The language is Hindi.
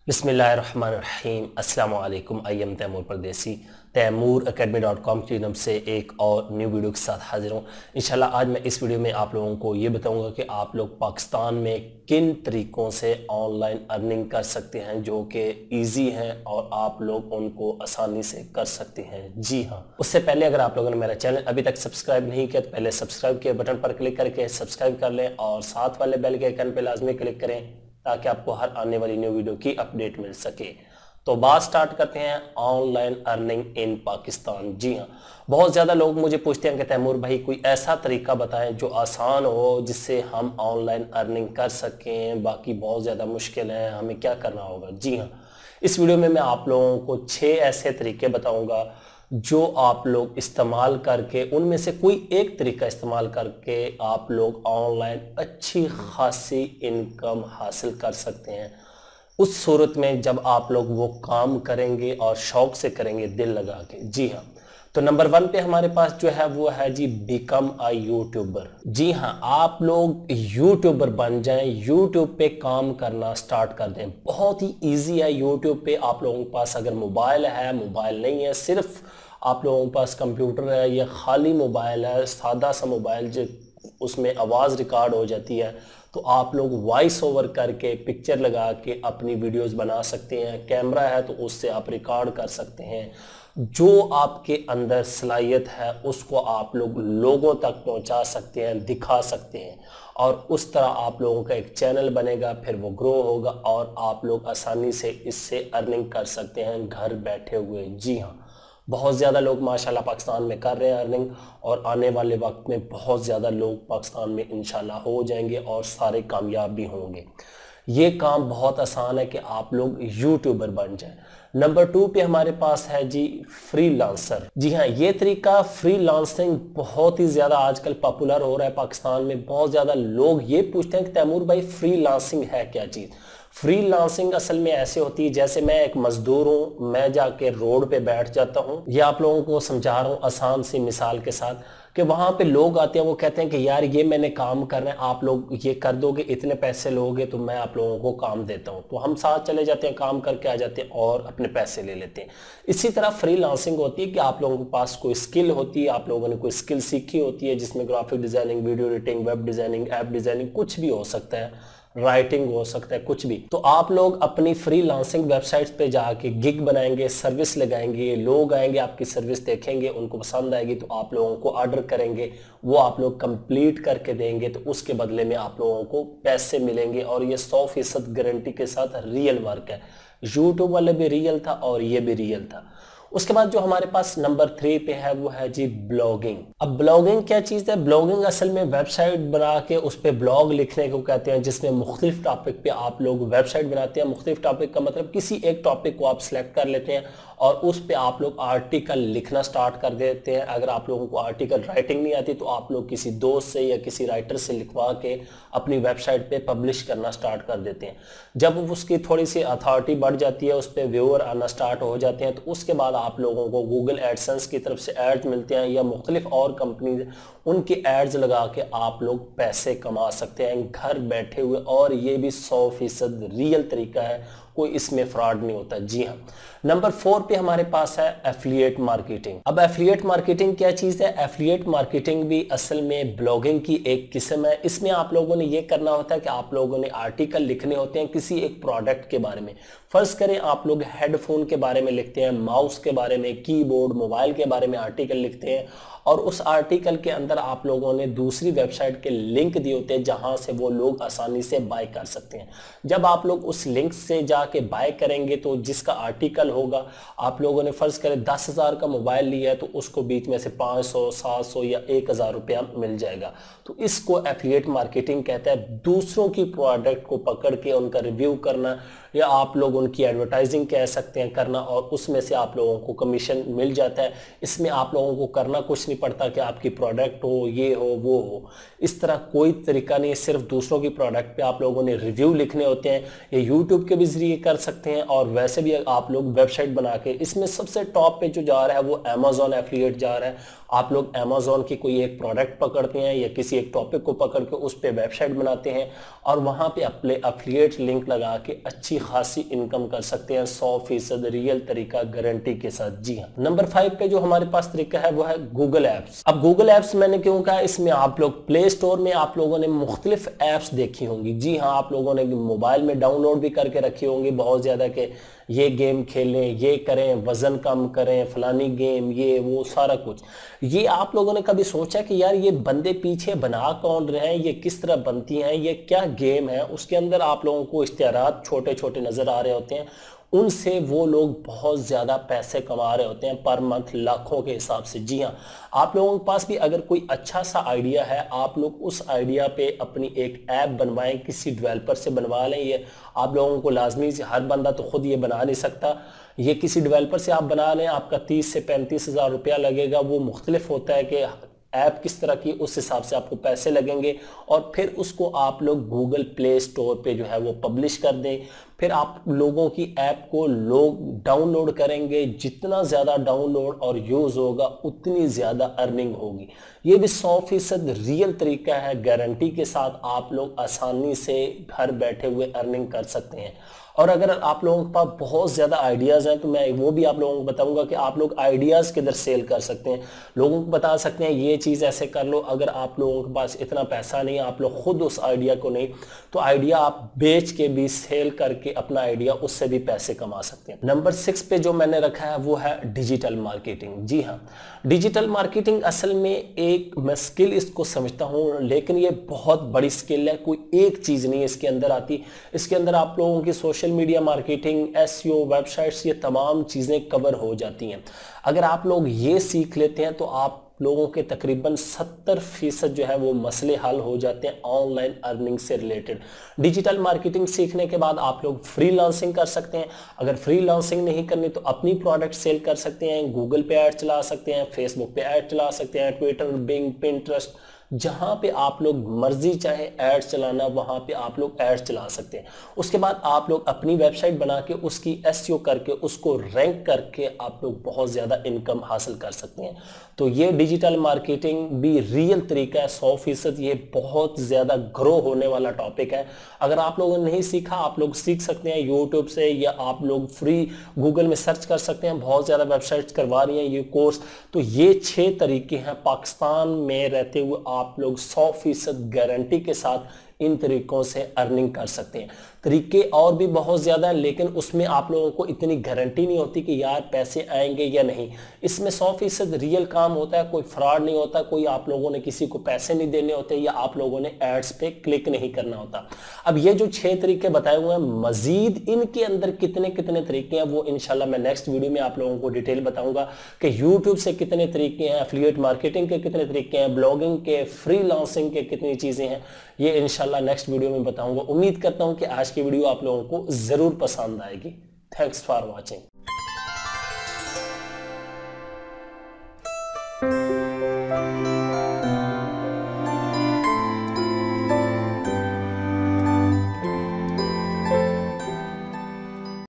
बिस्मिल्लाहिर्रहमानिर्रहीम अस्सलाम वालेकुम। आई एम तैमूर परदेसी तैमूर academy.com की तरफ से एक और न्यू वीडियो के साथ हाजिर हूँ। इंशाल्लाह आज मैं इस वीडियो में आप लोगों को ये बताऊंगा कि आप लोग पाकिस्तान में किन तरीक़ों से ऑनलाइन अर्निंग कर सकते हैं जो कि ईजी हैं और आप लोग उनको आसानी से कर सकते हैं। जी हाँ, उससे पहले अगर आप लोगों ने मेरा चैनल अभी तक सब्सक्राइब नहीं किया तो पहले सब्सक्राइब के बटन पर क्लिक करके सब्सक्राइब कर लें और साथ वाले बेल के आइकन पर लाजमी क्लिक करें ताकि आपको हर आने वाली न्यू वीडियो की अपडेट मिल सके। तो बात स्टार्ट करते हैं ऑनलाइन अर्निंग इन पाकिस्तान। जी हाँ, बहुत ज़्यादा लोग मुझे पूछते हैं कि तैमूर भाई कोई ऐसा तरीका बताएं जो आसान हो जिससे हम ऑनलाइन अर्निंग कर सकें, बाकी बहुत ज़्यादा मुश्किल है, हमें क्या करना होगा। जी हाँ, इस वीडियो में मैं आप लोगों को 6 ऐसे तरीके बताऊंगा जो आप लोग इस्तेमाल करके, उनमें से कोई एक तरीका इस्तेमाल करके आप लोग ऑनलाइन अच्छी खासी इनकम हासिल कर सकते हैं, उस सूरत में जब आप लोग वो काम करेंगे और शौक से करेंगे, दिल लगा के। जी हाँ, तो नंबर 1 पे हमारे पास जो है वो है जी बिकम अ यूट्यूबर। जी हाँ, आप लोग यूट्यूबर बन जाएं, यूट्यूब पे काम करना स्टार्ट कर दें। बहुत ही इजी है यूट्यूब पे। आप लोगों के पास अगर मोबाइल है, मोबाइल नहीं है, सिर्फ आप लोगों के पास कंप्यूटर है या खाली मोबाइल है, सादा सा मोबाइल जो उसमें आवाज़ रिकॉर्ड हो जाती है, तो आप लोग वॉइस ओवर करके पिक्चर लगा के अपनी वीडियोस बना सकते हैं। कैमरा है तो उससे आप रिकॉर्ड कर सकते हैं। जो आपके अंदर सलाहियत है उसको आप लोग लोगों तक पहुंचा सकते हैं, दिखा सकते हैं और उस तरह आप लोगों का एक चैनल बनेगा, फिर वो ग्रो होगा और आप लोग आसानी से इससे अर्निंग कर सकते हैं घर बैठे हुए। जी हाँ, बहुत ज़्यादा लोग माशाल्लाह पाकिस्तान में कर रहे हैं अर्निंग और आने वाले वक्त में बहुत ज़्यादा लोग पाकिस्तान में इंशाल्लाह हो जाएंगे और सारे कामयाब भी होंगे। ये काम बहुत आसान है कि आप लोग यूट्यूबर बन जाएं। नंबर 2 पे हमारे पास है जी फ्रीलांसर। जी हाँ, ये तरीका फ्रीलांसिंग बहुत ही ज़्यादा आजकल पॉपुलर हो रहा है पाकिस्तान में। बहुत ज़्यादा लोग ये पूछते हैं कि तैमूर भाई फ्रीलांसिंग है क्या चीज़। फ्रीलांसिंग असल में ऐसे होती है जैसे मैं एक मजदूर हूँ, मैं जाके रोड पे बैठ जाता हूँ। ये आप लोगों को समझा रहा हूँ आसान सी मिसाल के साथ कि वहां पे लोग आते हैं, वो कहते हैं कि यार ये मैंने काम करना है, आप लोग ये कर दोगे, इतने पैसे लोगे तो मैं आप लोगों को काम देता हूँ। तो हम साथ चले जाते हैं, काम करके आ जाते हैं और अपने पैसे ले लेते हैं। इसी तरह फ्रीलांसिंग होती है कि आप लोगों के पास कोई स्किल होती है, आप लोगों ने कोई स्किल सीखी होती है जिसमें graphic designing, video editing, web designing, app designing, कुछ भी हो सकता है, राइटिंग हो सकता है, कुछ भी। तो आप लोग अपनी फ्रीलांसिंग वेबसाइट्स पे जाके गिग बनाएंगे, सर्विस लगाएंगे, लोग आएंगे, आपकी सर्विस देखेंगे, उनको पसंद आएगी तो आप लोगों को ऑर्डर करेंगे, वो आप लोग कंप्लीट करके देंगे तो उसके बदले में आप लोगों को पैसे मिलेंगे। और ये 100% गारंटी के साथ रियल वर्क है। यूट्यूब वाले भी रियल था और ये भी रियल था। उसके बाद जो हमारे पास नंबर 3 पे है वो है जी ब्लॉगिंग। अब ब्लॉगिंग क्या चीज़ है? ब्लॉगिंग असल में वेबसाइट बना के उस पर ब्लॉग लिखने को कहते हैं, जिसमें मुख्तलिफ टॉपिक पे आप लोग वेबसाइट बनाते हैं। मुख्तलिफ टॉपिक का मतलब किसी एक टॉपिक को आप सिलेक्ट कर लेते हैं और उस पर आप लोग आर्टिकल लिखना स्टार्ट कर देते हैं। अगर आप लोगों को आर्टिकल राइटिंग नहीं आती तो आप लोग किसी दोस्त से या किसी राइटर से लिखवा के अपनी वेबसाइट पे पब्लिश करना स्टार्ट कर देते हैं। जब उसकी थोड़ी सी अथॉरिटी बढ़ जाती है, उस पर व्यूअर आना स्टार्ट हो जाते हैं, तो उसके बाद आप लोगों को गूगल एडसेंस की तरफ से एड्स मिलते हैं या मुख्तलिफ और कंपनी उनकी एड्स लगा के आप लोग पैसे कमा सकते हैं घर बैठे हुए। और ये भी 100% रियल तरीका है, कोई इसमें फ्रॉड नहीं होता। जी हाँ, नंबर 4 पे हमारे पास है एफिलिएट मार्केटिंग। अब एफिलिएट मार्केटिंग क्या चीज़ है? एफिलिएट मार्केटिंग भी असल में ब्लॉगिंग की एक किस्म है। इसमें आप लोगों ने ये करना होता है कि आप लोगों ने आर्टिकल लिखने होते हैं किसी एक प्रोडक्ट के बारे में। फर्ज करें आप लोग हेडफोन के बारे में लिखते हैं, माउस के बारे में, कीबोर्ड, मोबाइल के बारे में आर्टिकल लिखते हैं और उस आर्टिकल के अंदर आप लोगों ने दूसरी वेबसाइट के लिंक दिए होते हैं जहां से वो लोग आसानी से बाय कर सकते हैं। जब आप लोग उस लिंक से जाके बाय करेंगे तो जिसका आर्टिकल होगा, आप लोगों ने फर्ज करें 10,000 का मोबाइल लिया है तो उसको बीच में से 500, 700 या 1,000 रुपया मिल जाएगा। तो इसको एफिलिएट मार्केटिंग कहता है। दूसरों की प्रोडक्ट को पकड़ के उनका रिव्यू करना या आप लोग उनकी एडवर्टाइजिंग कह सकते हैं करना और उसमें से आप लोगों को कमीशन मिल जाता है। इसमें आप लोगों को करना कुछ नहीं पड़ता कि आपकी प्रोडक्ट हो, ये हो, वो हो, इस तरह कोई तरीका नहीं। सिर्फ दूसरों की प्रोडक्ट पे आप लोगों ने रिव्यू लिखने होते हैं। ये यूट्यूब के भी जरिए कर सकते हैं और वैसे भी आप लोग वेबसाइट बना के। इसमें सबसे टॉप पे जो जा रहा है वो अमेजोन एफिलिएट जा रहा है। आप लोग अमेजोन की कोई एक प्रोडक्ट पकड़ते हैं या किसी एक टॉपिक को पकड़ के उस पर वेबसाइट बनाते हैं और वहां पे अपने एफिलिएट लिंक लगा के अच्छी खासी इनकम कर सकते हैं 100% रियल तरीका गारंटी के साथ। जी हाँ, नंबर 5 पे जो हमारे पास तरीका है वो है गूगल एप्स। अब गूगल एप्स मैंने क्यों कहा, इसमें आप लोग प्ले स्टोर में आप लोगों ने मुख्तलिफ एप्स देखी होंगी। जी हाँ, आप लोगों ने मोबाइल में डाउनलोड भी करके रखी होंगी बहुत ज्यादा के ये गेम खेलें, ये करें, वजन कम करें, फलानी गेम, ये वो सारा कुछ। ये आप लोगों ने कभी सोचा कि यार ये बंदे पीछे बना कौन रहे हैं, ये किस तरह बनती हैं, ये क्या गेम है। उसके अंदर आप लोगों को इश्तिहारात छोटे छोटे नजर आ रहे होते हैं, उनसे वो लोग बहुत ज्यादा पैसे कमा रहे होते हैं पर मंथ, लाखों के हिसाब से। जी हाँ, आप लोगों के पास भी अगर कोई अच्छा सा आइडिया है, आप लोग उस आइडिया पे अपनी एक ऐप बनवाएं, किसी डेवलपर से बनवा लें। ये आप लोगों को लाजमी, हर बंदा तो खुद ये बना नहीं सकता, ये किसी डेवलपर से आप बना लें, आपका 30 से 35 हज़ार रुपया लगेगा। वो मुख्तलिफ होता है कि ऐप किस तरह की, उस हिसाब से आपको पैसे लगेंगे और फिर उसको आप लोग गूगल प्ले स्टोर पे जो है वो पब्लिश कर दें। फिर आप लोगों की ऐप को लोग डाउनलोड करेंगे, जितना ज़्यादा डाउनलोड और यूज़ होगा उतनी ज़्यादा अर्निंग होगी। ये भी 100% रियल तरीका है, गारंटी के साथ आप लोग आसानी से घर बैठे हुए अर्निंग कर सकते हैं। और अगर आप लोगों के पास बहुत ज़्यादा आइडियाज़ हैं तो मैं वो भी आप लोगों को बताऊंगा कि आप लोग आइडियाज़ किधर सेल कर सकते हैं। लोगों को बता सकते हैं ये चीज़ ऐसे कर लो। अगर आप लोगों के पास इतना पैसा नहीं, आप लोग खुद उस आइडिया को नहीं, तो आइडिया आप बेच के भी, सेल करके अपना आइडिया, उससे भी पैसे कमा सकते हैं। नंबर 6 पे जो मैंने रखा है वो है डिजिटल मार्केटिंग। जी हाँ, डिजिटल मार्केटिंग असल में एक, मैं स्किल इसको समझता हूँ, लेकिन ये बहुत बड़ी स्किल है, कोई एक चीज़ नहीं इसके अंदर आती। इसके अंदर आप लोगों की social media marketing, SEO, websites, ये तमाम चीज़ें कवर हो जाती हैं। अगर आप लोग ये सीख लेते हैं तो आप लोगों के तकरीबन 70% जो है वो मसले हल हो जाते हैं ऑनलाइन अर्निंग से रिलेटेड। डिजिटल मार्केटिंग सीखने के बाद आप लोग फ्रीलांसिंग कर सकते हैं। अगर फ्रीलांसिंग नहीं करनी तो अपनी प्रोडक्ट सेल कर सकते हैं, गूगल पे ऐड चला सकते हैं, फेसबुक पे ऐड चला सकते हैं, ट्विटर, बिंग, पिंटरेस्ट, जहां पे आप लोग मर्जी चाहे ऐड चलाना, वहां पे आप लोग ऐड चला सकते हैं। उसके बाद आप लोग अपनी वेबसाइट बना के उसकी एसईओ करके उसको रैंक करके आप लोग बहुत ज़्यादा इनकम हासिल कर सकते हैं। तो ये डिजिटल मार्केटिंग भी रियल तरीका है 100%। ये बहुत ज़्यादा ग्रो होने वाला टॉपिक है। अगर आप लोगों ने नहीं सीखा, आप लोग सीख सकते हैं यूट्यूब से, या आप लोग फ्री गूगल में सर्च कर सकते हैं, बहुत ज़्यादा वेबसाइट्स करवा रही हैं ये कोर्स। तो ये 6 तरीके हैं, पाकिस्तान में रहते हुए आप लोग 100% गारंटी के साथ इन तरीकों से अर्निंग कर सकते हैं। तरीके और भी बहुत ज़्यादा हैं, लेकिन उसमें आप लोगों को इतनी गारंटी नहीं होती कि यार पैसे आएंगे या नहीं। इसमें 100% रियल काम होता है, कोई फ्रॉड नहीं होता, कोई आप लोगों ने किसी को पैसे नहीं देने होते, या आप लोगों ने एड्स पे क्लिक नहीं करना होता। अब ये जो 6 तरीके बताए हुए हैं, मजीद इनके अंदर कितने कितने तरीके हैं वो इंशाल्लाह मैं नेक्स्ट वीडियो में आप लोगों को डिटेल बताऊंगा कि यूट्यूब से कितने तरीके हैं, एफिलिएट मार्केटिंग के कितने तरीके हैं, ब्लॉगिंग के, फ्रीलांसिंग के कितनी चीज़ें हैं, ये इंशाल्लाह नेक्स्ट वीडियो में बताऊंगा। उम्मीद करता हूं कि आज की वीडियो आप लोगों को जरूर पसंद आएगी। Thanks for watching.